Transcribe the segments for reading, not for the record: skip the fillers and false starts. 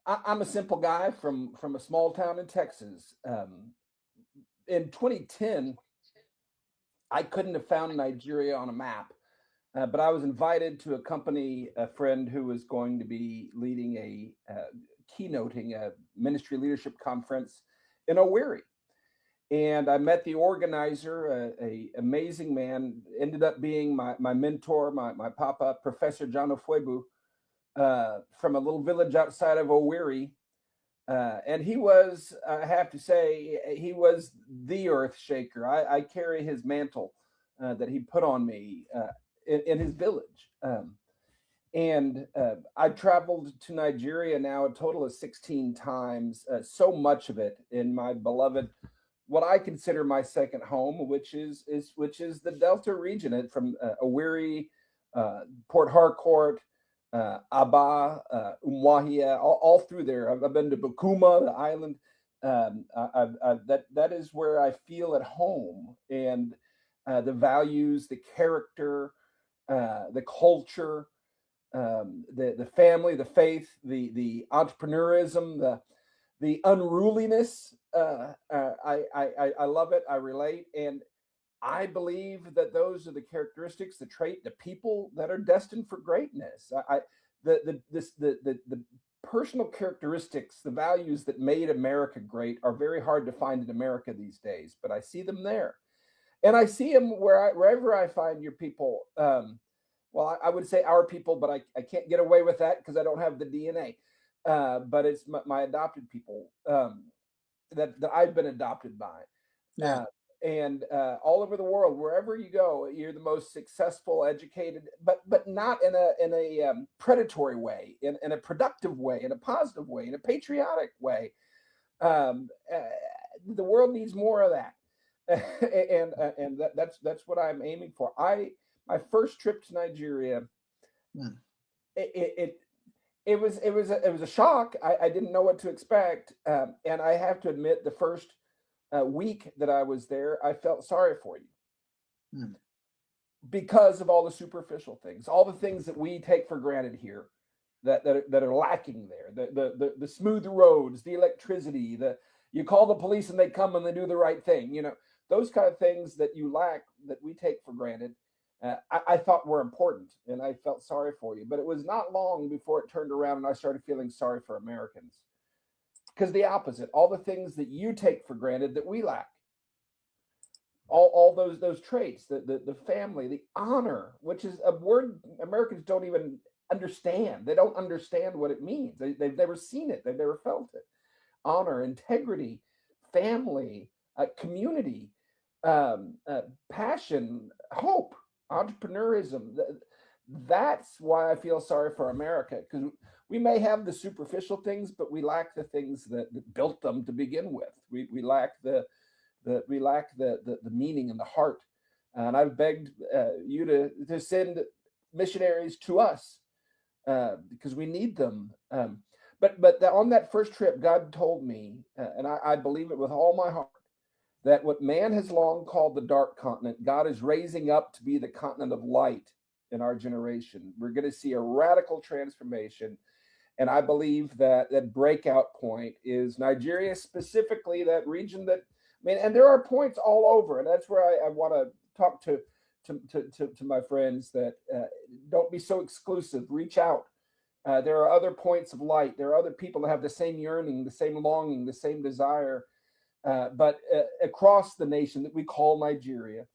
I'm a simple guy from a small town in Texas. In 2010, I couldn't have found Nigeria on a map, but I was invited to accompany a friend who was going to be leading keynoting a ministry leadership conference in Owerri. And I met the organizer, a amazing man, ended up being my mentor, my papa, Professor John Ofwebu, from a little village outside of Owerri. And he was, I have to say, he was the earth shaker. I carry his mantle that he put on me in his village. And I traveled to Nigeria now a total of 16 times, so much of it in my beloved, what I consider my second home, which is the Delta region, from Owerri, Port Harcourt, Aba, Umuahia, all through there. I've been to Bukuma, the island. That is where I feel at home, and the values, the character, the culture, the family, the faith, the entrepreneurism, the unruliness. I love it. I relate, and I believe that those are the characteristics, the people that are destined for greatness. The personal characteristics, the values that made America great, are very hard to find in America these days. But I see them there, and I see them wherever I find your people. Well, I would say our people, but I can't get away with that because I don't have the DNA. But it's my adopted people that I've been adopted by. Yeah. And all over the world, wherever you go, you're the most successful, educated, but not in a predatory way, in a productive way, in a positive way, in a patriotic way. Um, uh, the world needs more of that, and that's what I'm aiming for. My first trip to Nigeria, Mm. it it, it it was a shock. I didn't know what to expect, and I have to admit, the first week that I was there, I felt sorry for you Mm. because of all the superficial things, all the things that we take for granted here, that are lacking there. The smooth roads, the electricity, the you call the police and they come and they do the right thing. Those kind of things that you lack, that we take for granted. I thought were important, and I felt sorry for you. But it was not long before it turned around, and I started feeling sorry for Americans, because the opposite, all the things that you take for granted that we lack, all those traits, the family, the honor, which is a word Americans don't even understand. They don't understand what it means. They've never seen it. They've never felt it. Honor, integrity, family, community, passion, hope, entrepreneurism. That's why I feel sorry for America, because we may have the superficial things, but we lack the things that built them to begin with. We lack the meaning and the heart. And I've begged you to send missionaries to us, because we need them. But on that first trip, God told me, and I believe it with all my heart, that what man has long called the dark continent, God is raising up to be the continent of light in our generation. We're going to see a radical transformation. And I believe that breakout point is Nigeria, specifically that region and there are points all over. And that's where I want to talk to my friends, that don't be so exclusive. Reach out. There are other points of light. There are other people that have the same yearning, the same longing, the same desire, but across the nation that we call Nigeria.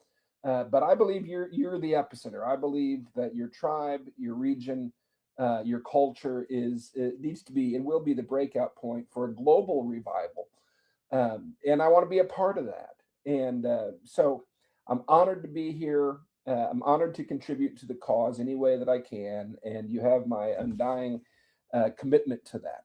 But I believe you're the epicenter. I believe that your tribe, your region, your culture needs to be and will be the breakout point for a global revival. And I want to be a part of that. And so I'm honored to be here. I'm honored to contribute to the cause any way that I can. And you have my undying commitment to that.